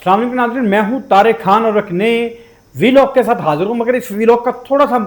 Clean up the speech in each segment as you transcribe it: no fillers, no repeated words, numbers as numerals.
अस्सलाम वालेकुम नाज़रीन, मैं हूँ तारिक खान और एक नए वीलॉग के साथ हाजिर हूँ। मगर इस वीलॉग का थोड़ा सा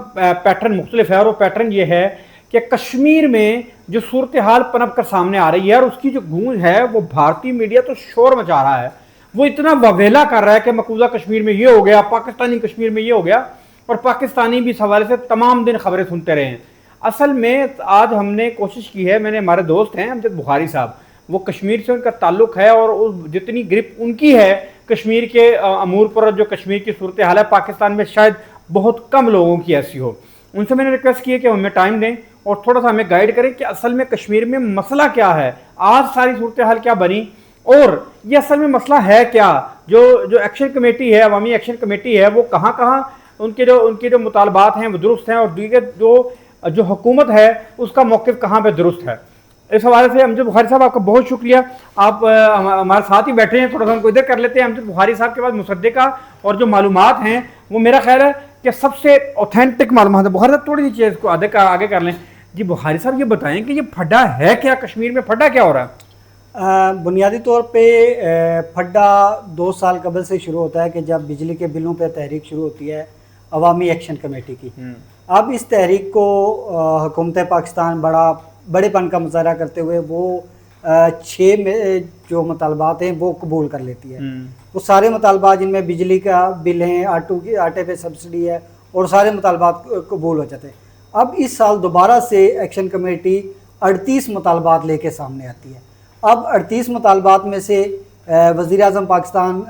पैटर्न मुख्तलिफ है और वो पैटर्न ये है कि कश्मीर में जो सूरत हाल पनप कर सामने आ रही है और उसकी जो गूंज है वो भारतीय मीडिया तो शोर मचा रहा है, वो इतना ववेला कर रहा है कि मकबूजा कश्मीर में ये हो गया, पाकिस्तानी कश्मीर में ये हो गया, और पाकिस्तानी भी इस हवाले से तमाम दिन खबरें सुनते रहे हैं। असल में आज हमने कोशिश की है, मैंने, हमारे दोस्त हैं अमजद बुखारी साहब, वो कश्मीर से उनका ताल्लुक है और जितनी ग्रिप उनकी है कश्मीर के अमूर पर, जो कश्मीर की सूरत हाल है पाकिस्तान में शायद बहुत कम लोगों की ऐसी हो, उनसे मैंने रिक्वेस्ट की है कि हमें टाइम दें और थोड़ा सा हमें गाइड करें कि असल में कश्मीर में मसला क्या है, आज सारी सूरत हाल क्या बनी और ये असल में मसला है क्या। जो एक्शन कमेटी है, अवामी एक्शन कमेटी है, वो कहाँ कहाँ उनके जो मुतालबात हैं वो दुरुस्त हैं और दीगर जो हुकूमत है उसका मौक़िफ़ कहाँ पे दुरुस्त है। इस हवाले से अमजद बुखारी साहब आपका बहुत शुक्रिया, आप हमारे साथ ही बैठे हैं। थोड़ा सा उनको इधर कर लेते हैं। अमजद बुखारी साहब के पास मुसद्दिका और जो मालूमात हैं वो मेरा ख्याल है कि सबसे ऑथेंटिक मालूमात है। बुखारी साहब थोड़ी सी चीज़ को आगे कर लें। जी बुखारी साहब, ये बताएं कि ये फड्डा है क्या, कश्मीर में फड्डा क्या हो रहा है? बुनियादी तौर पे फड्डा 2 साल कबल से शुरू होता है कि जब बिजली के बिलों पे तहरीक शुरू होती है अवामी एक्शन कमेटी की। अब इस तहरीक को हुकूमत पाकिस्तान बड़ेपन का मुजाहरा करते हुए वो 6 में जो मुतालबात हैं वो कबूल कर लेती है। वो सारे मुतालबात जिनमें बिजली का बिल है, आटे पे सब्सिडी है और सारे मुतालबात कबूल हो जाते हैं। अब इस साल दोबारा से एक्शन कमेटी 38 मुतालबात लेके सामने आती है। अब 38 मुतालबात में से वज़ीर आज़म पाकिस्तान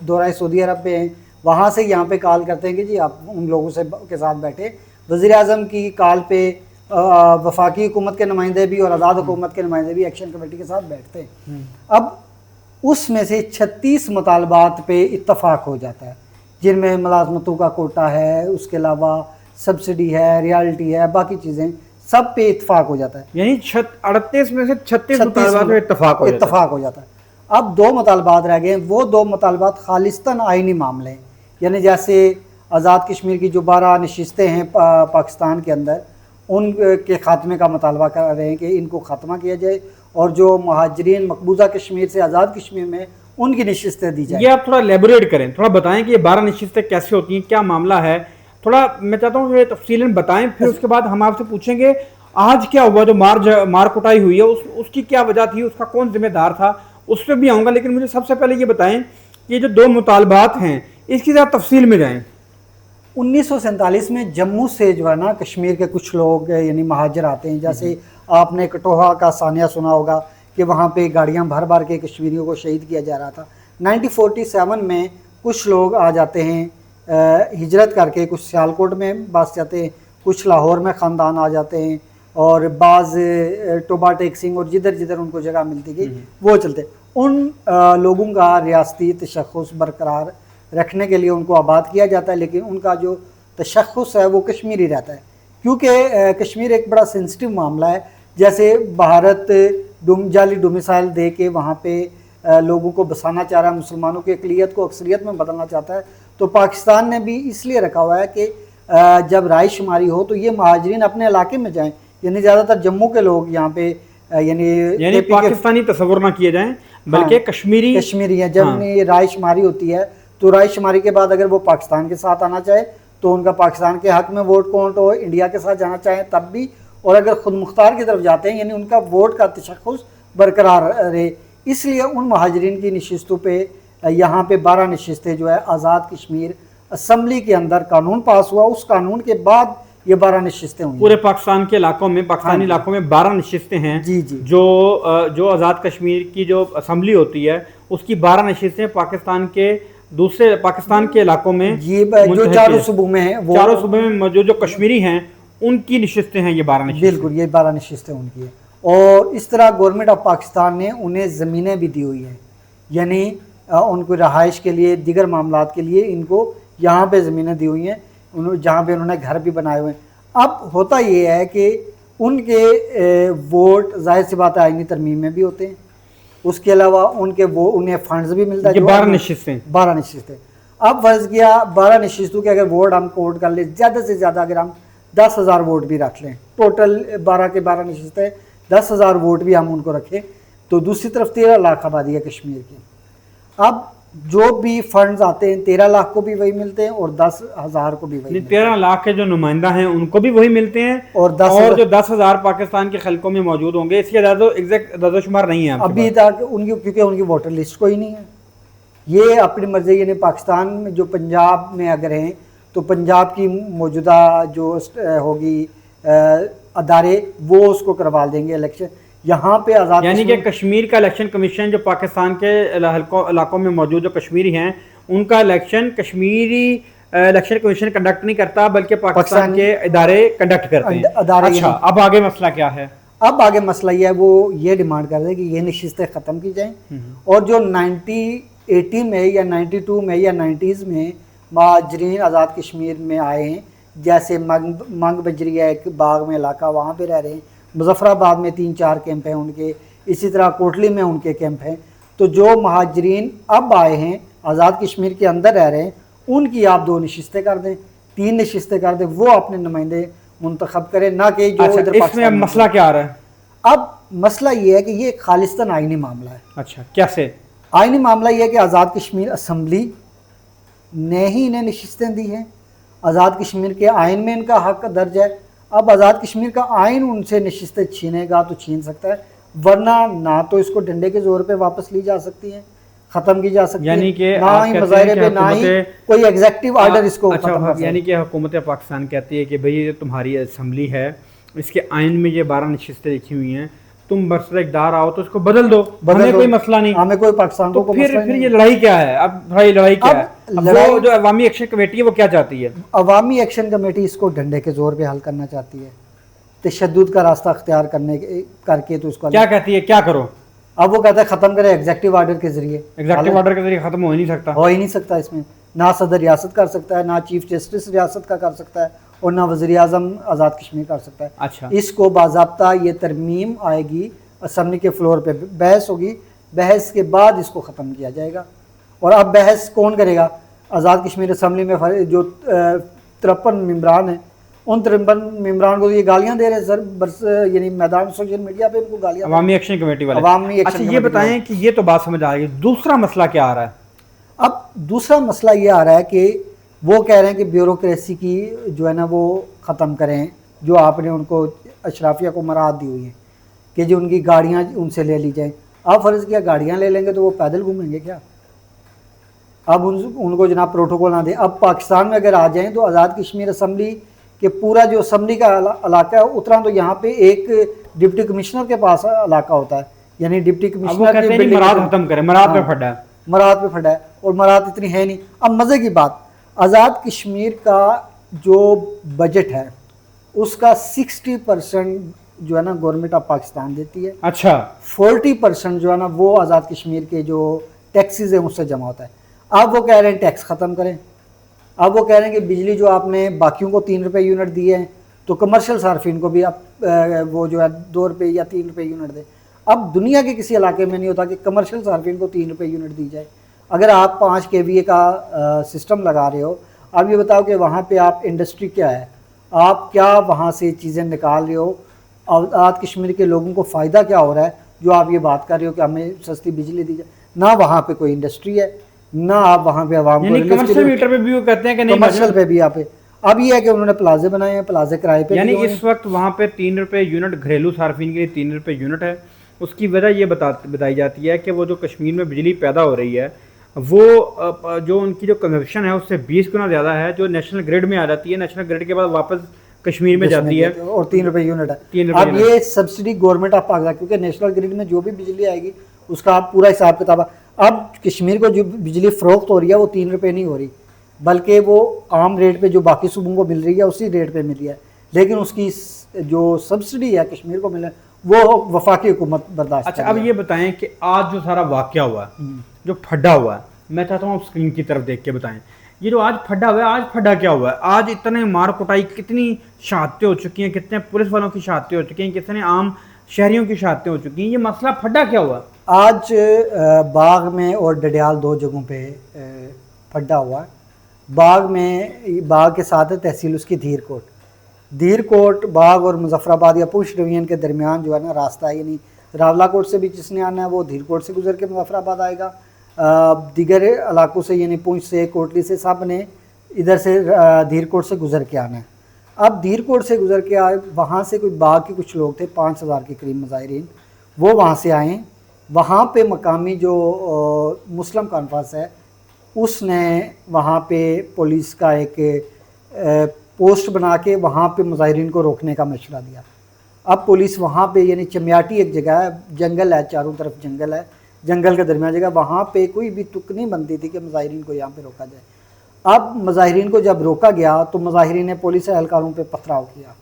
दौरा सऊदी अरब पे हैं, वहाँ से यहाँ पे कॉल करते हैं कि जी आप उन लोगों से के साथ बैठे। वज़ीर आज़म की कॉल पे वफाकी हुकूमत के नुमाइंदे भी और आज़ाद हुकूमत के नुमाइंदे भी एक्शन कमेटी के साथ बैठते हैं। अब उसमें से 36 मुतालबात पे इत्तफाक हो जाता है, जिनमें मुलाजमतों का कोटा है, उसके अलावा सब्सिडी है, रियल्टी है, बाकी चीज़ें सब पे इत्तफाक हो जाता है। यानी 38 में से 36 मुतालबात में इत्तफाक हो जाता है। अब 2 मुतालबात रह गए। वो 2 मुतालबात खालिस्तन आइनी मामले हैं, यानी जैसे आज़ाद कश्मीर की जो 12 नशिस्तें हैं पाकिस्तान के अंदर, उनके ख़ात्मे का मुतालबा कर रहे हैं कि इनको ख़त्मा किया जाए और जो महाजरीन मकबूजा कश्मीर से आज़ाद कश्मीर में उनकी नशिस्तें दी जाए। ये आप थोड़ा एलेबोरेट करें, थोड़ा बताएं कि ये 12 नशिस्तें कैसे होती हैं, क्या मामला है, थोड़ा मैं चाहता हूँ ये तफसीलन बताएं। फिर उसके बाद हम आपसे पूछेंगे आज क्या हुआ, जो मार कुटाई हुई है उसकी क्या वजह थी, उसका कौन जिम्मेदार था, उस पर भी आऊँगा। लेकिन मुझे सबसे पहले ये बताएं कि ये जो 2 मुतालबात हैं इसकी ज़रा तफसील में जाएँ। 1947 में जम्मू से जो है ना कश्मीर के कुछ लोग यानी महाजर आते हैं। जैसे आपने कटोहा का सानिया सुना होगा कि वहाँ पे गाड़ियाँ भर भर के कश्मीरियों को शहीद किया जा रहा था। 1947 में कुछ लोग आ जाते हैं हिजरत करके, कुछ सियालकोट में बस जाते हैं, कुछ लाहौर में ख़ानदान आ जाते हैं और बाज़ टोबा टेक्सिंग और जिधर जिधर उनको जगह मिलती गई वो चलते। उन लोगों का रियासती तशख़्ख़ुस बरकरार रखने के लिए उनको आबाद किया जाता है, लेकिन उनका जो तशख़्ख़ुस है वो कश्मीरी रहता है, क्योंकि कश्मीर एक बड़ा सेंसिटिव मामला है। जैसे भारत जाली डोमिसाइल दे के वहाँ पे लोगों को बसाना चाह रहा है, मुसलमानों की अक़लियत को अक्सरियत में बदलना चाहता है, तो पाकिस्तान ने भी इसलिए रखा हुआ है कि जब राय शुमारी हो तो ये महाजरीन अपने इलाके में जाएँ। यानी ज़्यादातर जम्मू के लोग यहाँ पे यानी पाकिस्तानी तस्वुर ना किए जाएँ बल्कि कश्मीरी है। जब राय शुमारी होती है तो राय शुमारी के बाद अगर वो पाकिस्तान के साथ आना चाहे तो उनका पाकिस्तान के हक़ में वोट काउंट हो, इंडिया के साथ जाना चाहें तब भी, और अगर खुद मुख्तार की तरफ जाते हैं यानी उनका वोट का तशख़्ख़ुस बरकरार रहे। इसलिए उन महाजरीन की नशिस्तों पे यहाँ पे 12 नशिस्तें जो है आज़ाद कश्मीर असम्बली के अंदर कानून पास हुआ, उस कानून के बाद ये 12 नशिस्तें हुई। पूरे पाकिस्तान के इलाकों में, पाकिस्तानी इलाकों में 12 नशिस्तें हैं। जी। जो आज़ाद कश्मीर की जो असम्बली होती है उसकी 12 नशिस्तें पाकिस्तान के इलाकों में, जो 4 सूबों में है, 4 सूबों में जो कश्मीरी हैं उनकी नशिस्तें हैं ये 12 नशिस्तें। बिल्कुल, ये 12 नशिस्तें उनकी है। और इस तरह गवर्नमेंट ऑफ पाकिस्तान ने उन्हें ज़मीनें भी दी हुई हैं, यानी उनको रहाइश के लिए, दिगर मामलात के लिए इनको यहाँ पे ज़मीनें दी हुई हैं, जहाँ पे उन्होंने घर भी बनाए हुए हैं। अब होता ये है कि उनके वोट ज़ाहिर सी बात है आईनी तरमीम में भी होते हैं, उसके अलावा उन्हें फंड्स भी मिलता है। 12 नशिस्तें। अब फर्ज किया 12 नशिस्तों के अगर वोट हम कोट कर ले, ज़्यादा से ज़्यादा अगर हम 10,000 वोट भी रख लें, टोटल 12 के 12 नशिस्तें 10,000 वोट भी हम उनको रखें, तो दूसरी तरफ 13 लाख आबादी है कश्मीर की। अब जो भी फंड्स आते हैं 13 लाख को भी वही मिलते हैं और 10,000 को भी वही मिलते 13 लाख के जो नुमाइंदा हैं उनको भी वही मिलते हैं हैं और और जो 10,000 पाकिस्तान के खलकों में मौजूद होंगे, इसके ज़्यादा एग्जैक्ट दादोशुमार नहीं है आपके अभी तक उनकी, क्योंकि उनकी वोटर लिस्ट कोई नहीं है। ये अपनी मर्जी, यानी पाकिस्तान में जो पंजाब में अगर हैं तो पंजाब की मौजूदा जो होगी अदारे वो उसको करवा देंगे इलेक्शन। यहाँ पे आज़ाद, यानी कि कश्मीर का इलेक्शन कमीशन जो पाकिस्तान के इलाकों में मौजूद जो कश्मीरी हैं उनका election Kashmiri election commission conduct नहीं करता, बल्कि पाकिस्तान के इदारे कंडक्ट करते हैं। अच्छा, अब आगे मसला क्या है? अब आगे मसला ये है, वो ये डिमांड कर रहे हैं कि ये नशिस्तें ख़त्म की जाएं और जो 1980 में या 92 में या 90s में महाजरीन आज़ाद कश्मीर में आए हैं, जैसे मंग बजरिया एक बाग में इलाका, वहाँ पे रह रहे हैं, मुजफ्फराबाद में 3-4 कैंप हैं उनके, इसी तरह कोटली में उनके कैंप हैं। तो जो महाजरीन अब आए हैं आज़ाद कश्मीर के अंदर रह रहे हैं, उनकी आप 2 नशिस्तें कर दें, 3 नशिस्तें कर दें, वो अपने नुमाइंदे मुंतखब करें, ना कि जो अच्छा, इधर इसमें अब मसला क्या आ रहा है? अब मसला ये है कि ये खालिस्तान आइनी मामला है। अच्छा, कैसे? आइनी मामला ये है कि आज़ाद कश्मीर असम्बली ने ही इन्हें नशिस्तें दी हैं। आज़ाद कश्मीर के आइन में इनका हक दर्ज है। अब आज़ाद कश्मीर का आइन उनसे नशिस्तें छीनेगा तो छीन सकता है, वरना ना तो इसको डंडे के जोर पे वापस ली जा सकती है, ख़त्म की जा सकती यानी है, कि ना ही मुज़ाहिरे पे, ना ही कोई एग्जेक्टिव ऑर्डर इसको अच्छा, खत्म कर सकता है। यानी कि हुकूमत पाकिस्तान कहती है कि भाई ये तुम्हारी असम्बली है, इसके आइन में ये 12 नशिस्तें लिखी हुई हैं, तुम बरसर इक़्तिदार आओ तो इसको बदल दो, हमें कोई मसला नहीं, हमें कोई पाकिस्तान तो को फिर मसला फिर नहीं। ये लड़ाई क्या है? अब भाई लड़ाई क्या अब है? अब लड़ाई- वो जो अवामी एक्शन कमेटी है वो क्या चाहती है? अवामी एक्शन कमेटी इसको डंडे के जोर पे हल करना चाहती है, तशद्दुद का रास्ता अख्तियार करके तो इसको क्या कहती है, क्या करो? अब वो कहता है ख़त्म करें एग्जेक्टिव ऑर्डर के जरिए। एग्जेक्टिव ऑर्डर के जरिए खत्म हो ही नहीं सकता। हो ही नहीं सकता, इसमें ना सदर रियासत कर सकता है, ना चीफ जस्टिस रियासत का कर सकता है और ना वज़ीर आज़म आज़ाद कश्मीर कर सकता है। अच्छा, इसको बाज़ाब्ता ये तरमीम आएगी, असम्बली के फ्लोर पे बहस होगी, बहस के बाद इसको ख़त्म किया जाएगा। और अब बहस कौन करेगा? आज़ाद कश्मीर असम्बली में जो 53 मेम्बरान हैं, उन 53 मेम्बरान को ये गालियाँ दे रहे हैं सर, बस यानी मैदान सोशल मीडिया पे उनको गालियाँ। अवामी एक्शन कमेटी वाले। अवामी एक्शन अच्छा, ये कमेटी बताएं कि ये तो बात समझ आ गई, दूसरा मसला क्या आ रहा है? अब दूसरा मसला ये आ रहा है कि वो कह रहे हैं कि ब्यूरोक्रेसी की जो है ना वो ख़त्म करें, जो आपने उनको अशराफिया को मराहत दी हुई है कि जो उनकी गाड़ियाँ उनसे ले ली जाएं। आप फ़र्ज़ किया गाड़ियाँ ले लेंगे तो वो पैदल घूमेंगे क्या? अब उनको जनाब प्रोटोकॉल ना दें। अब पाकिस्तान में अगर आ जाएं तो आज़ाद कश्मीर असम्बली के पूरा जो असम्बली का इलाका है, उतना तो यहाँ पे एक डिप्टी कमिश्नर के पास इलाका होता है, यानी डिप्टी कमिश्नर की बिल्डिंग मराद खत्म करें, मराद पे फटा है, मराद पे फटा है और मराद इतनी है नहीं। अब मज़े की बात, आज़ाद कश्मीर का जो बजट है उसका 60% जो है ना गवर्नमेंट ऑफ पाकिस्तान देती है। अच्छा, 40% जो है ना वो आज़ाद कश्मीर के जो टैक्सेस हैं उससे जमा होता है। अब वो कह रहे हैं टैक्स ख़त्म करें। अब वो कह रहे हैं कि बिजली जो आपने बाकियों को 3 रुपये यूनिट दिए हैं तो कमर्शियल सार्फिन को भी आप वो जो है 2 रुपये या 3 रुपये यूनिट दें। अब दुनिया के किसी इलाके में नहीं होता कि कमर्शियल सार्फिन को 3 रुपये यूनिट दी जाए। अगर आप 5 kVA का सिस्टम लगा रहे हो, आप ये बताओ कि वहाँ पे आप इंडस्ट्री क्या है, आप क्या वहाँ से चीज़ें निकाल रहे हो, आज़ाद कश्मीर के लोगों को फ़ायदा क्या हो रहा है जो आप ये बात कर रहे हो कि हमें सस्ती बिजली दी जाए? ना वहाँ पे कोई इंडस्ट्री है, ना आप वहाँ पे आवाम को कमर्शियल मीटर पे भी वो कहते हैं कि नहीं, कमर्शियल पे भी यहाँ पे। अब ये है कि उन्होंने प्लाजे बनाए हैं, प्लाजे किराए पे, यानी इस वक्त वहाँ पे 3 रुपये यूनिट घरेलू सार्फिन के लिए 3 रुपये यूनिट है। उसकी वजह ये बताई जाती है कि वो जो कश्मीर में बिजली पैदा हो रही है वो जो उनकी जो कंजप्शन है उससे 20 गुना ज़्यादा है, जो नेशनल ग्रिड में आ जाती है, नेशनल ग्रिड के बाद वापस कश्मीर में जाती है और 3 रुपये यूनिट है। 3 रुपये अब ये सब्सिडी गवर्नमेंट ऑफ पाकिस्तान, क्योंकि नेशनल ग्रिड में जो भी बिजली आएगी उसका पूरा हिसाब किताब। अब कश्मीर को जो बिजली फ़रोख्त हो रही है वो 3 रुपये नहीं हो रही, बल्कि वो आम रेट पे जो बाकी सूबों को मिल रही है उसी रेट पे मिल रही है, लेकिन उसकी जो सब्सिडी है कश्मीर को मिले वो वफाकी हुकूमत बर्दाश्त। अच्छा, अब ये बताएं कि आज जो सारा वाक़या हुआ है, जो फड्डा हुआ है, मैं चाहता हूँ आप स्क्रीन की तरफ देख के बताएं, ये जो आज फड्डा हुआ है, आज फड्डा क्या हुआ है? आज इतने मार कुटाई, कितनी शहादतें हो चुकी हैं, कितने पुलिस वालों की शहादतें हो चुकी हैं, कितने आम शहरियों की शहादतें हो चुकी हैं, ये मसला फड्डा क्या हुआ? आज बाग में और डडियाल 2 जगहों पे फड्डा हुआ है। बाग में, बाग के साथ है तहसील उसकी धीरकोट बाग और मुजफ्फराबाद या पुंछ डिवीजन के दरमियान जो है ना रास्ता है, यानी रावलाकोट से भी जिसने आना है वो धीरकोट से गुजर के मुजफ्फराबाद आएगा, दीगर इलाकों से यानी पुंछ से, कोटली से, सब ने इधर से धीरकोट से गुजर के आना है। अब धीरकोट से गुजर के आए, वहाँ से कोई बाग के कुछ लोग थे, 5000 के करीब मुजाहिरीन, वो वहाँ से आए। वहाँ पे मकामी जो मुस्लिम कॉन्फ्रेंस है उसने वहाँ पे पुलिस का एक पोस्ट बना के वहाँ पे मुजाहिरीन को रोकने का मशवरा दिया। अब पुलिस वहाँ पे यानी चमियाटी एक जगह है, जंगल है, चारों तरफ जंगल है, जंगल के दरमियान जगह, वहाँ पे कोई भी तुक नहीं बनती थी कि मुजाहिरीन को यहाँ पे रोका जाए। अब मुजाहिरीन को जब रोका गया तो मुजाहिरीन ने पुलिस एहलकारों पे पथराव किया।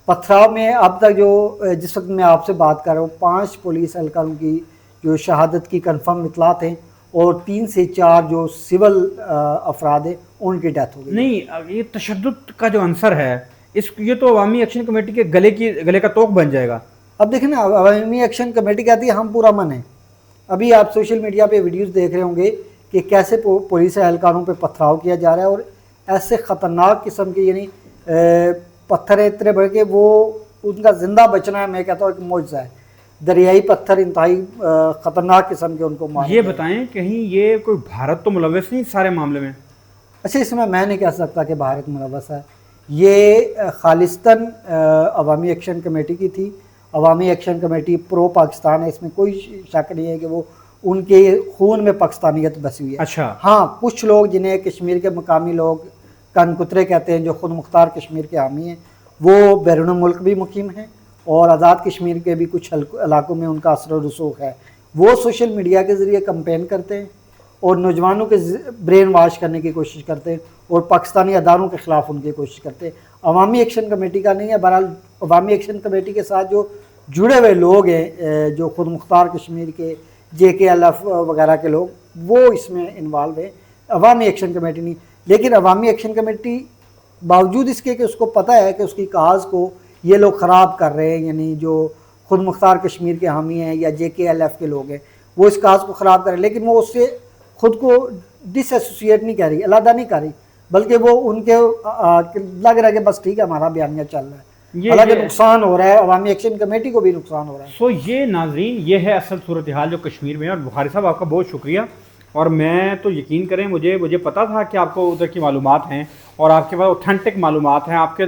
पथराव में अब तक जो जिस वक्त मैं आपसे बात कर रहा हूँ 5 पुलिस एहलकारों की जो शहादत की कन्फर्म इतलात हैं और 3 से 4 जो सिविल अफराद है उनकी डेथ हो गई। नहीं, ये तशद्दुद का जो आंसर है ये तो अवामी एक्शन कमेटी के गले का तोक बन जाएगा। अब देखें ना, अवामी एक्शन कमेटी कहती है हम पूरा मन है। अभी आप सोशल मीडिया पे वीडियोस देख रहे होंगे कि कैसे पुलिस एहलकारों पे पथराव किया जा रहा है और ऐसे ख़तरनाक किस्म के यानी पत्थर इतने बड़े के वो उनका ज़िंदा बचना है, मैं कहता हूँ एक मौजज़ा है। दरियाई पत्थर इंतहाई ख़तरनाक किस्म के उनको मार। ये बताएं कहीं ये कोई भारत तो मुलव्वस नहीं सारे मामले में? अच्छा, इसमें मैं नहीं कह सकता कि भारत मुलव्वस है। ये खालिस्तन अवामी एक्शन कमेटी की थी। अवामी एक्शन कमेटी प्रो पाकिस्तान है, इसमें कोई शक नहीं है कि वो उनके खून में पाकिस्तानियत बसी हुई है। अच्छा। हाँ, कुछ लोग जिन्हें कश्मीर के मकामी लोग कनकुतरे कहते हैं, जो खुद मुख्तार कश्मीर के हामी हैं, वो बैरून मुल्क भी मुकीम हैं और आज़ाद कश्मीर के भी कुछ इलाकों में उनका असर रसूख है। वो सोशल मीडिया के ज़रिए कंपेन करते हैं और नौजवानों के ब्रेन वाश करने की कोशिश करते हैं और पाकिस्तानी अदारों के ख़िलाफ़ उनकी कोशिश करते हैं। अवामी एक्शन कमेटी का नहीं है। बहरहाल अवामी एक्शन कमेटी के साथ जो जुड़े हुए लोग हैं, जो खुद मुख्तार कश्मीर के JKLF वगैरह के लोग, वो इसमें इन्वॉल्व है। अवामी एक्शन कमेटी नहीं। लेकिन अवामी एक्शन कमेटी बावजूद इसके कि उसको पता है कि उसकी काज को ये लोग ख़राब कर रहे हैं, यानी जो खुद मुख्तार कश्मीर के हामी हैं या JKLF के लोग हैं, वो इस काज को ख़राब कर रहे हैं, लेकिन वो उससे ख़ुद को डिसएसोसिएट नहीं कर रही, अलग नहीं कर रही, बल्कि वो उनके लग रहा है कि बस ठीक है हमारा बयानिया चल रहा है। हालांकि नुकसान हो रहा है, अवामी एक्शन कमेटी को भी नुकसान हो रहा है। सो ये नाजरीन, ये है असल सूरत हाल जो कश्मीर में है। और बुखारी साहब आपका बहुत शुक्रिया। और मैं तो यकीन करें, मुझे पता था कि आपको उधर की मालूमात हैं और आपके पास ऑथेंटिक मालूमात हैं, आपके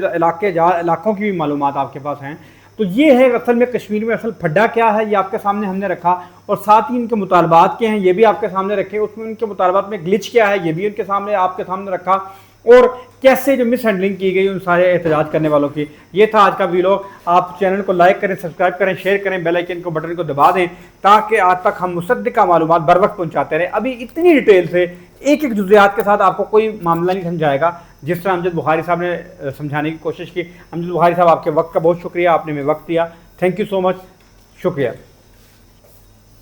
इलाकों की भी मालूमात आपके पास हैं। तो ये है असल में कश्मीर में असल फड्डा क्या है, ये आपके सामने हमने रखा। और साथ ही इनके मुतालबात क्या हैं ये भी आपके सामने रखे। उसमें उनके मुतालबात में ग्लिच क्या है ये भी उनके सामने आपके सामने रखा। और कैसे जो मिस हैंडलिंग की गई उन सारे एहतजाज करने वालों की। ये था आज का वीडियो। आप चैनल को लाइक करें, सब्सक्राइब करें, शेयर करें, बेल आइकन को बटन को दबा दें ताकि आज तक हम मुसद्दिका मालूमात बर वक्त पहुँचाते रहें। अभी इतनी डिटेल से एक एक जुज़ियात के साथ आपको कोई मामला नहीं समझाएगा जिस तरह अमजद बुखारी साहब ने समझाने की कोशिश की। अमजद बुखारी साहब, आपके वक्त का बहुत शुक्रिया, आपने हमें वक्त दिया। थैंक यू सो मच, शुक्रिया।